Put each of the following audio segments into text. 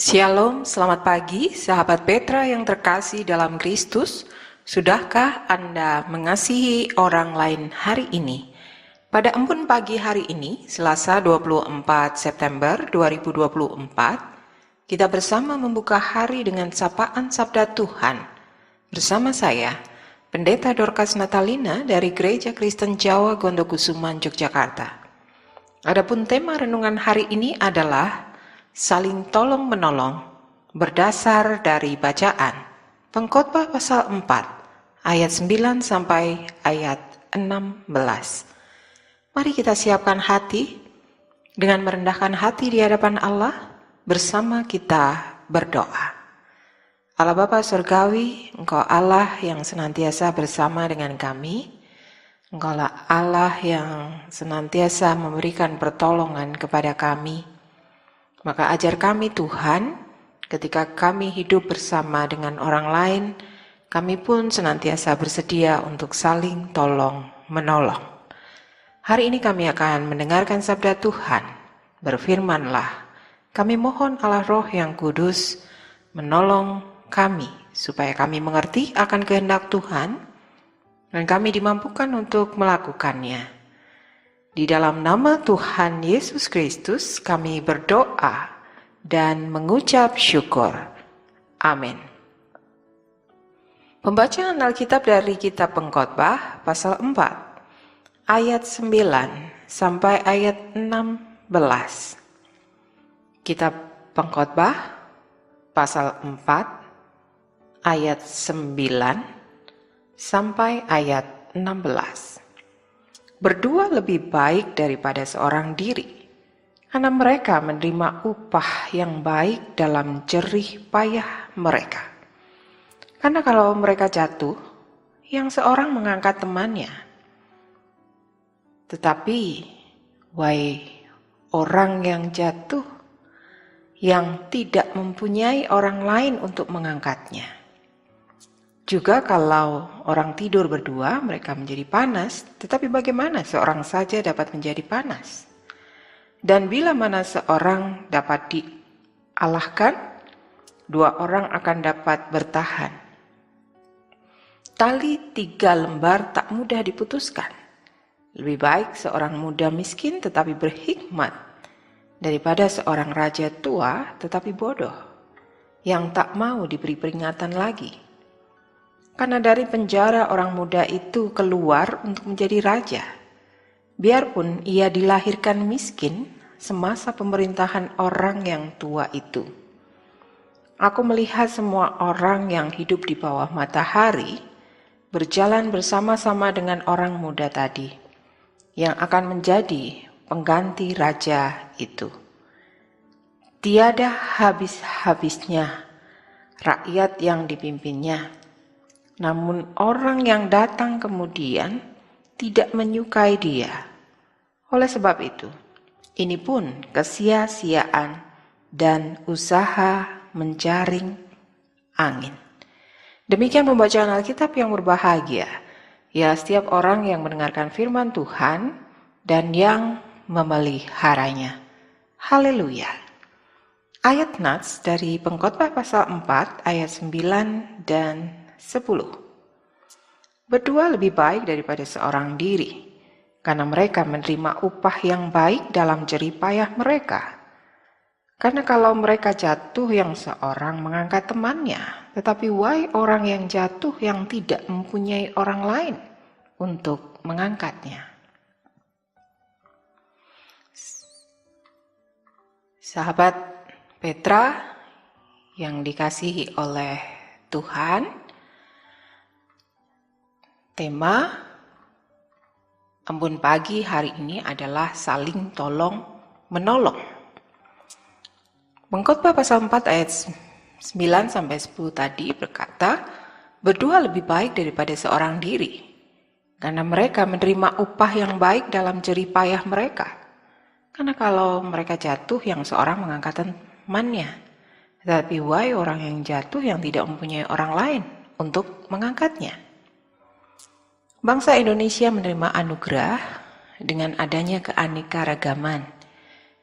Shalom, selamat pagi sahabat Petra yang terkasih dalam Kristus. Sudahkah Anda mengasihi orang lain hari ini? Pada embun pagi hari ini, Selasa 24 September 2024, kita bersama membuka hari dengan sapaan Sabda Tuhan. Bersama saya, Pendeta Dorcas Natalina dari Gereja Kristen Jawa Gondokusuman, Yogyakarta. Adapun tema renungan hari ini adalah saling tolong-menolong berdasar dari bacaan Pengkhotbah pasal 4 ayat 9 sampai ayat 16. Mari kita siapkan hati dengan merendahkan hati di hadapan Allah, bersama kita berdoa. Allah Bapa Surgawi, Engkau Allah yang senantiasa bersama dengan kami. Engkau Allah yang senantiasa memberikan pertolongan kepada kami. Maka ajar kami Tuhan, ketika kami hidup bersama dengan orang lain, kami pun senantiasa bersedia untuk saling tolong-menolong. Hari ini kami akan mendengarkan sabda Tuhan. Berfirmanlah, kami mohon Allah Roh yang Kudus menolong kami, supaya kami mengerti akan kehendak Tuhan, dan kami dimampukan untuk melakukannya. Di dalam nama Tuhan Yesus Kristus kami berdoa dan mengucap syukur. Amin. Pembacaan Alkitab dari kitab Pengkhotbah pasal 4 ayat 9 sampai ayat 16. Kitab Pengkhotbah pasal 4 ayat 9 sampai ayat 16. Berdua lebih baik daripada seorang diri, karena mereka menerima upah yang baik dalam jerih payah mereka. Karena kalau mereka jatuh, yang seorang mengangkat temannya. Tetapi, wahai orang yang jatuh, yang tidak mempunyai orang lain untuk mengangkatnya. Juga kalau orang tidur berdua, mereka menjadi panas, tetapi bagaimana seorang saja dapat menjadi panas? Dan bila mana seorang dapat dialahkan, dua orang akan dapat bertahan. Tali 3 lembar tak mudah diputuskan. Lebih baik seorang muda miskin tetapi berhikmat, daripada seorang raja tua tetapi bodoh, yang tak mau diberi peringatan lagi. Karena dari penjara orang muda itu keluar untuk menjadi raja, biarpun ia dilahirkan miskin semasa pemerintahan orang yang tua itu. Aku melihat semua orang yang hidup di bawah matahari berjalan bersama-sama dengan orang muda tadi, yang akan menjadi pengganti raja itu. Tiada habis-habisnya rakyat yang dipimpinnya. Namun orang yang datang kemudian tidak menyukai dia. Oleh sebab itu, ini pun kesia-siaan dan usaha menjaring angin. Demikian pembacaan Alkitab yang berbahagia, ya setiap orang yang mendengarkan firman Tuhan dan yang memeliharanya. Haleluya. Ayat nats dari Pengkhotbah pasal 4 ayat 9 dan 10. Berdua lebih baik daripada seorang diri, karena mereka menerima upah yang baik dalam jerih payah mereka. Karena kalau mereka jatuh, yang seorang mengangkat temannya, tetapi wahai orang yang jatuh yang tidak mempunyai orang lain untuk mengangkatnya. Sahabat Petra yang dikasihi oleh Tuhan, tema embun pagi hari ini adalah saling tolong-menolong. Pengkhotbah pasal 4 ayat 9 sampai 10 tadi berkata, berdua lebih baik daripada seorang diri, karena mereka menerima upah yang baik dalam jerih payah mereka. Karena kalau mereka jatuh, yang seorang mengangkat temannya. Tetapi wahai orang yang jatuh yang tidak mempunyai orang lain untuk mengangkatnya. Bangsa Indonesia menerima anugerah dengan adanya keanekaragaman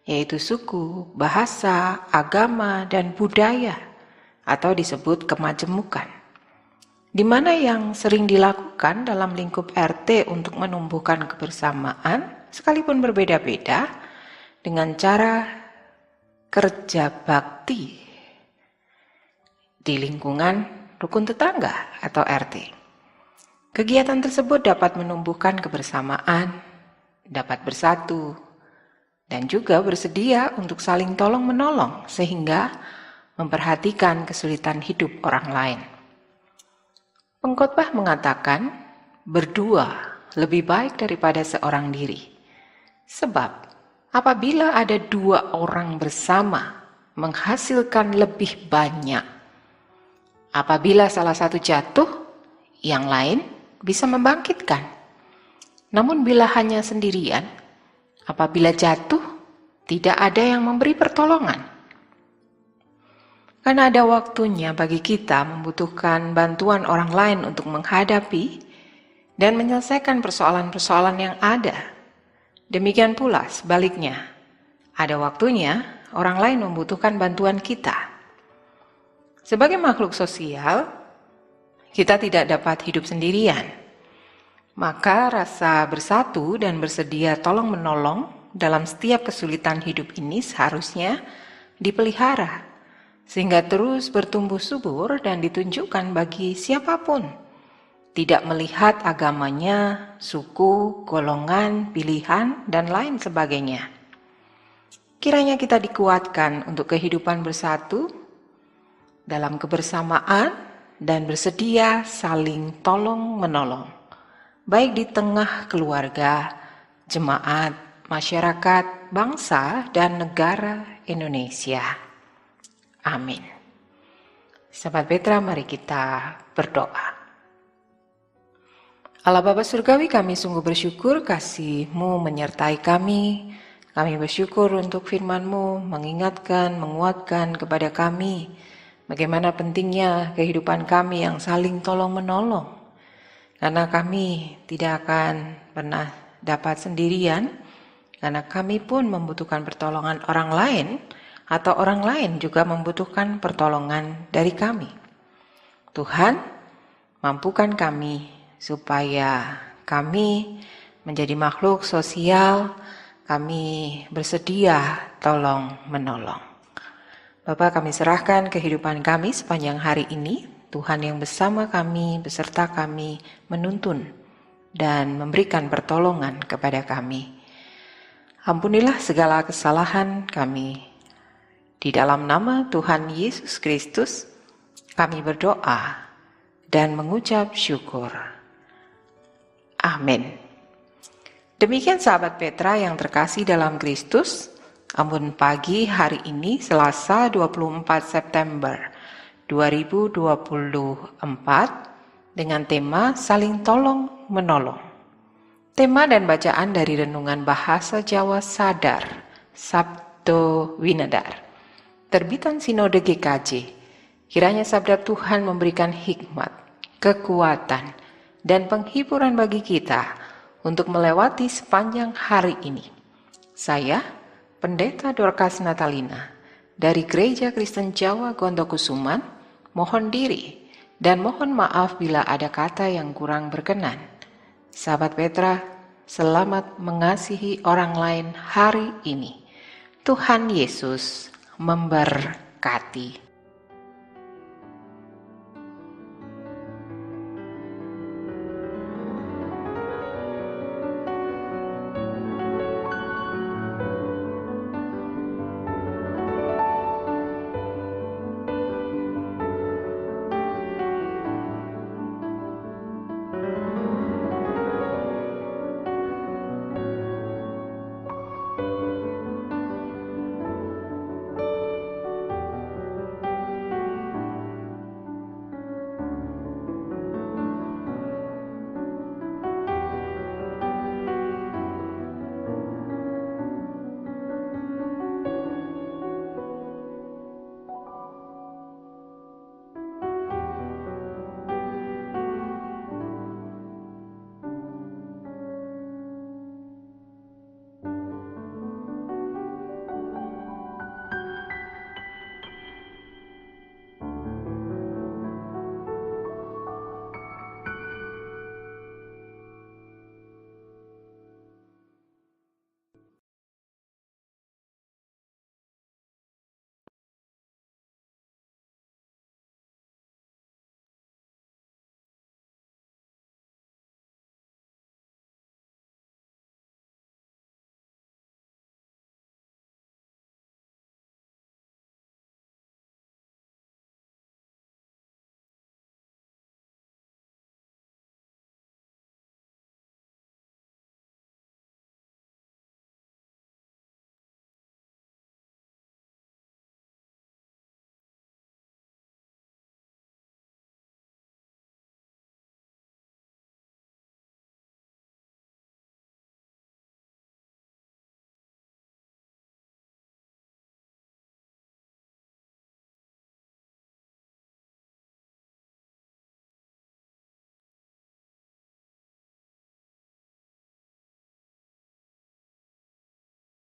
yaitu suku, bahasa, agama, dan budaya, atau disebut kemajemukan, di mana yang sering dilakukan dalam lingkup RT untuk menumbuhkan kebersamaan, sekalipun berbeda-beda, dengan cara kerja bakti di lingkungan rukun tetangga atau RT. Kegiatan tersebut dapat menumbuhkan kebersamaan, dapat bersatu, dan juga bersedia untuk saling tolong-menolong sehingga memperhatikan kesulitan hidup orang lain. Pengkhotbah mengatakan, berdua lebih baik daripada seorang diri. Sebab, apabila ada dua orang bersama, menghasilkan lebih banyak. Apabila salah satu jatuh, yang lain bisa membangkitkan. Namun bila hanya sendirian, apabila jatuh, tidak ada yang memberi pertolongan. Karena ada waktunya bagi kita membutuhkan bantuan orang lain untuk menghadapi dan menyelesaikan persoalan-persoalan yang ada. Demikian pula sebaliknya, ada waktunya orang lain membutuhkan bantuan kita. Sebagai makhluk sosial, kita tidak dapat hidup sendirian. Maka rasa bersatu dan bersedia tolong-menolong dalam setiap kesulitan hidup ini seharusnya dipelihara, sehingga terus bertumbuh subur dan ditunjukkan bagi siapapun, tidak melihat agamanya, suku, golongan, pilihan, dan lain sebagainya. Kiranya kita dikuatkan untuk kehidupan bersatu dalam kebersamaan dan bersedia saling tolong-menolong, baik di tengah keluarga, jemaat, masyarakat, bangsa, dan negara Indonesia. Amin. Sahabat Petra, mari kita berdoa. Allah Bapa Surgawi, kami sungguh bersyukur kasih-Mu menyertai kami. Kami bersyukur untuk firman-Mu mengingatkan, menguatkan kepada kami bagaimana pentingnya kehidupan kami yang saling tolong-menolong. Karena kami tidak akan pernah dapat sendirian, karena kami pun membutuhkan pertolongan orang lain, atau orang lain juga membutuhkan pertolongan dari kami. Tuhan, mampukan kami supaya kami menjadi makhluk sosial, kami bersedia tolong-menolong. Bapa, kami serahkan kehidupan kami sepanjang hari ini. Tuhan yang bersama kami, beserta kami, menuntun dan memberikan pertolongan kepada kami. Ampunilah segala kesalahan kami. Di dalam nama Tuhan Yesus Kristus, kami berdoa dan mengucap syukur. Amin. Demikian sahabat Petra yang terkasih dalam Kristus, Ambon Pagi hari ini Selasa 24 September 2024 dengan tema saling tolong menolong. Tema dan bacaan dari renungan bahasa Jawa Sadar, Sabdo Winedar, terbitan Sinode GKJ. Kiranya sabda Tuhan memberikan hikmat, kekuatan, dan penghiburan bagi kita untuk melewati sepanjang hari ini. Saya, Pendeta Dorcas Natalina, dari Gereja Kristen Jawa Gondokusuman, mohon diri dan mohon maaf bila ada kata yang kurang berkenan. Sahabat Petra, selamat mengasihi orang lain hari ini. Tuhan Yesus memberkati.